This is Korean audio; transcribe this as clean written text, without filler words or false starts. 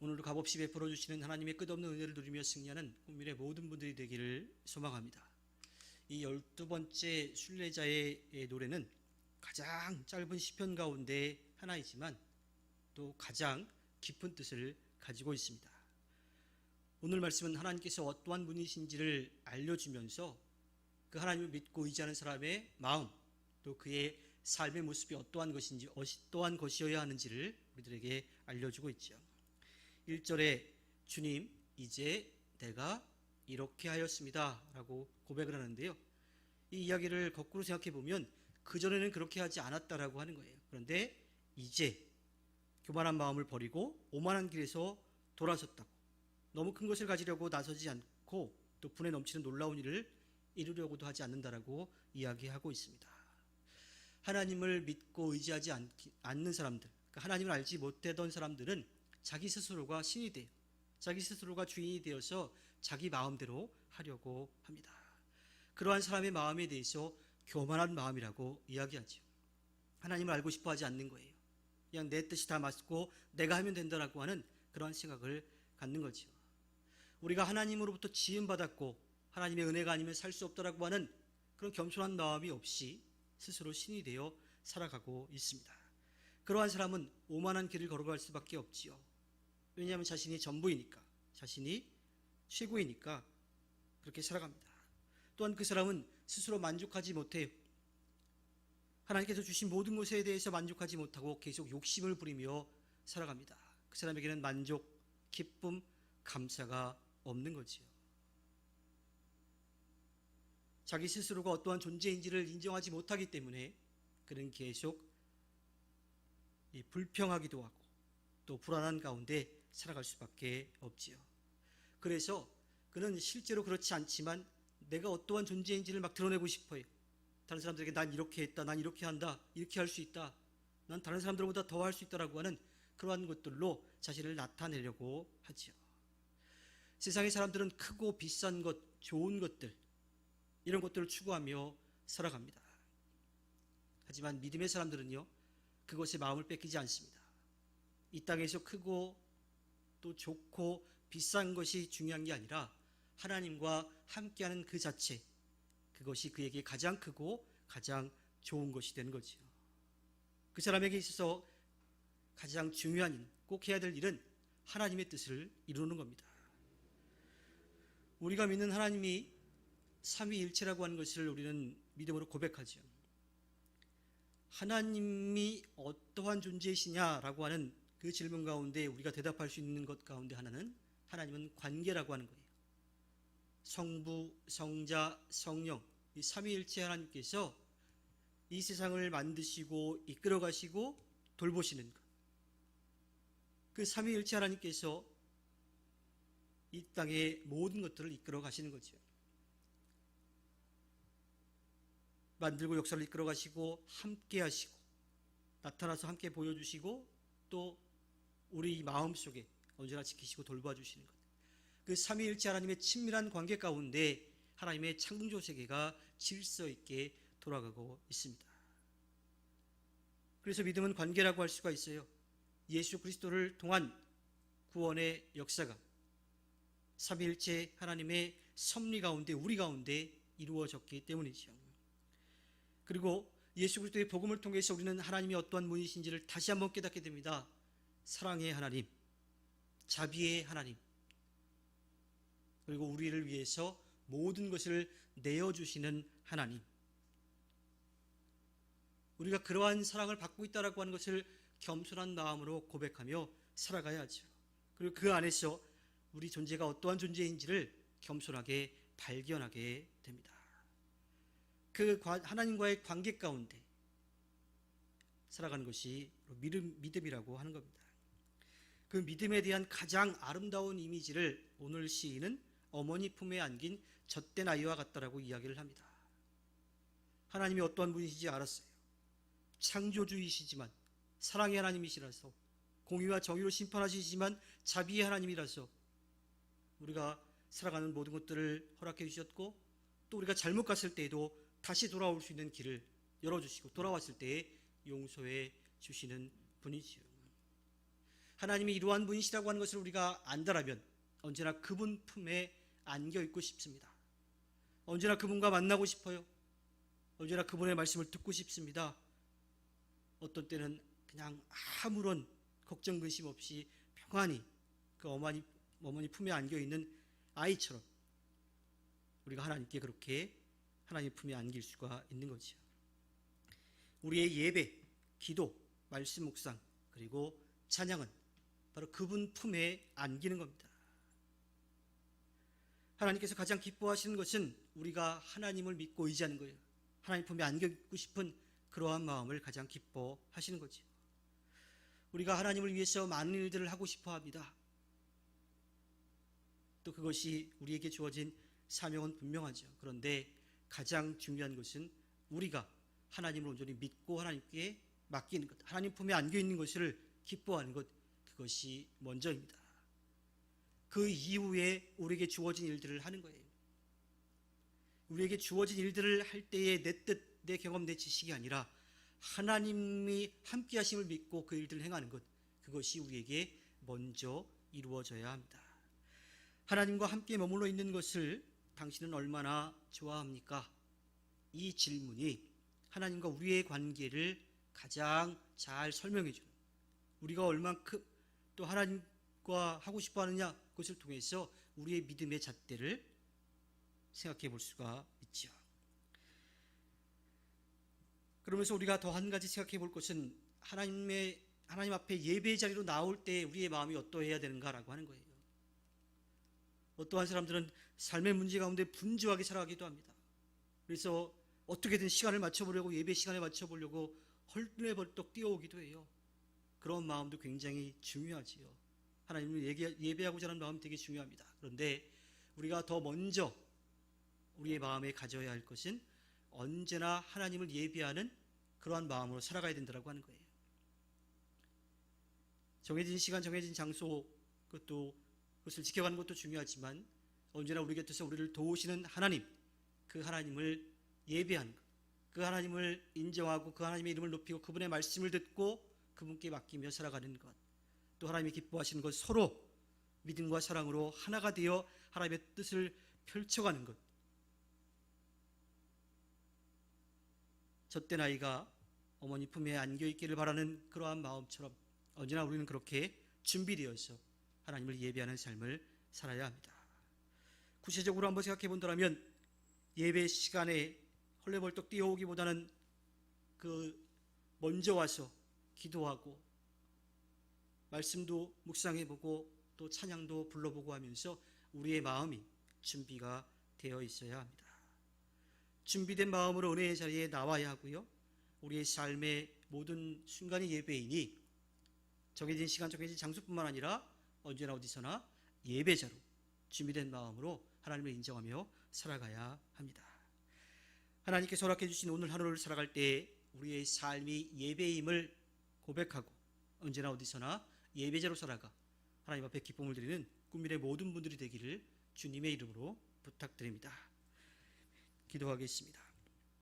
오늘도 값없이 베풀어 주시는 하나님의 끝없는 은혜를 누리며 승리하는 국민의 모든 분들이 되기를 소망합니다. 이 12번째 순례자의 노래는 가장 짧은 시편 가운데 하나이지만 또 가장 깊은 뜻을 가지고 있습니다. 오늘 말씀은 하나님께서 어떠한 분이신지를 알려주면서 그 하나님을 믿고 의지하는 사람의 마음, 또 그의 삶의 모습이 어떠한 것인지, 어떠한 것이어야 하는지를 우리들에게 알려주고 있죠. 1절에 주님, 이제 내가 이렇게 하였습니다 라고 고백을 하는데요, 이 이야기를 거꾸로 생각해 보면 그전에는 그렇게 하지 않았다라고 하는 거예요. 그런데 이제 교만한 마음을 버리고 오만한 길에서 돌아섰다고, 너무 큰 것을 가지려고 나서지 않고 또 분에 넘치는 놀라운 일을 이루려고도 하지 않는다라고 이야기하고 있습니다. 하나님을 믿고 의지하지 않는 사람들, 그러니까 하나님을 알지 못하던 사람들은 자기 스스로가 신이 돼요. 자기 스스로가 주인이 되어서 자기 마음대로 하려고 합니다. 그러한 사람의 마음에 대해서 교만한 마음이라고 이야기하죠. 하나님을 알고 싶어 하지 않는 거예요. 그냥 내 뜻이 다 맞고 내가 하면 된다라고 하는 그러한 생각을 갖는 거죠. 우리가 하나님으로부터 지음받았고 하나님의 은혜가 아니면 살 수 없다라고 하는 그런 겸손한 마음이 없이 스스로 신이 되어 살아가고 있습니다. 그러한 사람은 오만한 길을 걸어갈 수밖에 없지요. 왜냐하면 자신이 전부이니까, 자신이 최고이니까 그렇게 살아갑니다. 또한 그 사람은 스스로 만족하지 못해요. 하나님께서 주신 모든 것에 대해서 만족하지 못하고 계속 욕심을 부리며 살아갑니다. 그 사람에게는 만족, 기쁨, 감사가 없는 거지요. 자기 스스로가 어떠한 존재인지를 인정하지 못하기 때문에 그는 계속 불평하기도 하고 또 불안한 가운데 살아갈 수밖에 없지요. 그래서 그는 실제로 그렇지 않지만 내가 어떠한 존재인지를 막 드러내고 싶어요. 다른 사람들에게 난 이렇게 했다, 난 이렇게 한다, 이렇게 할 수 있다, 난 다른 사람들보다 더 할 수 있다라고 하는 그러한 것들로 자신을 나타내려고 하지요. 세상의 사람들은 크고 비싼 것, 좋은 것들, 이런 것들을 추구하며 살아갑니다. 하지만 믿음의 사람들은요, 그것에 마음을 뺏기지 않습니다. 이 땅에서 크고 또 좋고 비싼 것이 중요한 게 아니라 하나님과 함께하는 그 자체, 그것이 그에게 가장 크고 가장 좋은 것이 되는 거지요. 그 사람에게 있어서 가장 중요한 일, 꼭 해야 될 일은 하나님의 뜻을 이루는 겁니다. 우리가 믿는 하나님이 삼위일체라고 하는 것을 우리는 믿음으로 고백하죠. 하나님이 어떠한 존재이시냐라고 하는 그 질문 가운데 우리가 대답할 수 있는 것 가운데 하나는 하나님은 관계라고 하는 거예요. 성부, 성자, 성령, 이 삼위일체 하나님께서 이 세상을 만드시고 이끌어 가시고 돌보시는 것, 그 삼위일체 하나님께서 이 땅의 모든 것들을 이끌어 가시는 거죠. 만들고 역사를 이끌어 가시고 함께 하시고 나타나서 함께 보여주시고 또 우리 마음속에 언제나 지키시고 돌봐주시는 것, 그 삼위일체 하나님의 친밀한 관계 가운데 하나님의 창조 세계가 질서 있게 돌아가고 있습니다. 그래서 믿음은 관계라고 할 수가 있어요. 예수 그리스도를 통한 구원의 역사가 삼위일체 하나님의 섭리 가운데 우리 가운데 이루어졌기 때문이죠. 그리고 예수 그리스도의 복음을 통해서 우리는 하나님이 어떠한 분이신지를 다시 한번 깨닫게 됩니다. 사랑의 하나님, 자비의 하나님, 그리고 우리를 위해서 모든 것을 내어주시는 하나님, 우리가 그러한 사랑을 받고 있다고 하는 것을 겸손한 마음으로 고백하며 살아가야 하죠. 그리고 그 안에서 우리 존재가 어떠한 존재인지를 겸손하게 발견하게 됩니다. 그 하나님과의 관계 가운데 살아가는 것이 믿음이라고 하는 겁니다. 그 믿음에 대한 가장 아름다운 이미지를 오늘 시인은 어머니 품에 안긴 젖된 아이와 같다라고 이야기를 합니다. 하나님이 어떠한 분이신지 알았어요. 창조주이시지만 사랑의 하나님이시라서, 공의와 정의로 심판하시지만 자비의 하나님이라서 우리가 살아가는 모든 것들을 허락해 주셨고, 또 우리가 잘못 갔을 때에도 다시 돌아올 수 있는 길을 열어주시고 돌아왔을 때에 용서해 주시는 분이지요. 하나님이 이러한 분이시라고 하는 것을 우리가 안다라면 언제나 그분 품에 안겨 있고 싶습니다. 언제나 그분과 만나고 싶어요. 언제나 그분의 말씀을 듣고 싶습니다. 어떤 때는 그냥 아무런 걱정 근심 없이 평안히 그 어머니 품에 안겨 있는 아이처럼 우리가 하나님께 그렇게 하나님 품에 안길 수가 있는 거죠. 우리의 예배, 기도, 말씀 묵상 그리고 찬양은 바로 그분 품에 안기는 겁니다. 하나님께서 가장 기뻐하시는 것은 우리가 하나님을 믿고 의지하는 거예요. 하나님 품에 안겨 있고 싶은 그러한 마음을 가장 기뻐하시는 거죠. 우리가 하나님을 위해서 많은 일들을 하고 싶어 합니다. 또 그것이 우리에게 주어진 사명은 분명하죠. 그런데 가장 중요한 것은 우리가 하나님을 온전히 믿고 하나님께 맡기는 것, 하나님 품에 안겨 있는 것을 기뻐하는 것, 그것이 먼저입니다. 그 이후에 우리에게 주어진 일들을 하는 거예요. 우리에게 주어진 일들을 할 때에 내 뜻, 내 경험, 내 지식이 아니라 하나님이 함께 하심을 믿고 그 일들을 행하는 것, 그것이 우리에게 먼저 이루어져야 합니다. 하나님과 함께 머물러 있는 것을 당신은 얼마나 좋아합니까? 이 질문이 하나님과 우리의 관계를 가장 잘 설명해 주는, 우리가 얼만큼 또 하나님과 하고 싶어 하느냐, 그것을 통해서 우리의 믿음의 잣대를 생각해 볼 수가 있죠. 그러면서 우리가 더 한 가지 생각해 볼 것은 하나님 앞에 예배 자리로 나올 때 우리의 마음이 어떠해야 되는가라고 하는 거예요. 어떠한 사람들은 삶의 문제 가운데 분주하게 살아가기도 합니다. 그래서 어떻게든 시간을 맞춰보려고, 예배 시간에 맞춰보려고 헐레벌떡 뛰어오기도 해요. 그런 마음도 굉장히 중요하지요. 하나님을 예배하고자 하는 마음이 되게 중요합니다. 그런데 우리가 더 먼저 우리의 마음에 가져야 할 것은 언제나 하나님을 예배하는 그러한 마음으로 살아가야 된다고 하는 거예요. 정해진 시간, 정해진 장소, 그것을 지켜가는 것도 중요하지만 언제나 우리 곁에서 우리를 도우시는 하나님, 그 하나님을 예배하는 것, 그 하나님을 인정하고 그 하나님의 이름을 높이고 그분의 말씀을 듣고 그분께 맡기며 살아가는 것, 또 하나님이 기뻐하시는 것, 서로 믿음과 사랑으로 하나가 되어 하나님의 뜻을 펼쳐가는 것, 젖된 아이가 어머니 품에 안겨있기를 바라는 그러한 마음처럼 언제나 우리는 그렇게 준비되어서 하나님을 예배하는 삶을 살아야 합니다. 구체적으로 한번 생각해 본다면 예배 시간에 헐레벌떡 뛰어오기보다는 먼저 와서 기도하고 말씀도 묵상해보고 또 찬양도 불러보고 하면서 우리의 마음이 준비가 되어 있어야 합니다. 준비된 마음으로 은혜의 자리에 나와야 하고요. 우리의 삶의 모든 순간이 예배이니 정해진 시간, 정해진 장소뿐만 아니라 언제나 어디서나 예배자로 준비된 마음으로 하나님을 인정하며 살아가야 합니다. 하나님께서 허락해 주신 오늘 하루를 살아갈 때 우리의 삶이 예배임을 고백하고 언제나 어디서나 예배자로 살아가 하나님 앞에 기쁨을 드리는 꿈밀의 모든 분들이 되기를 주님의 이름으로 부탁드립니다. 기도하겠습니다.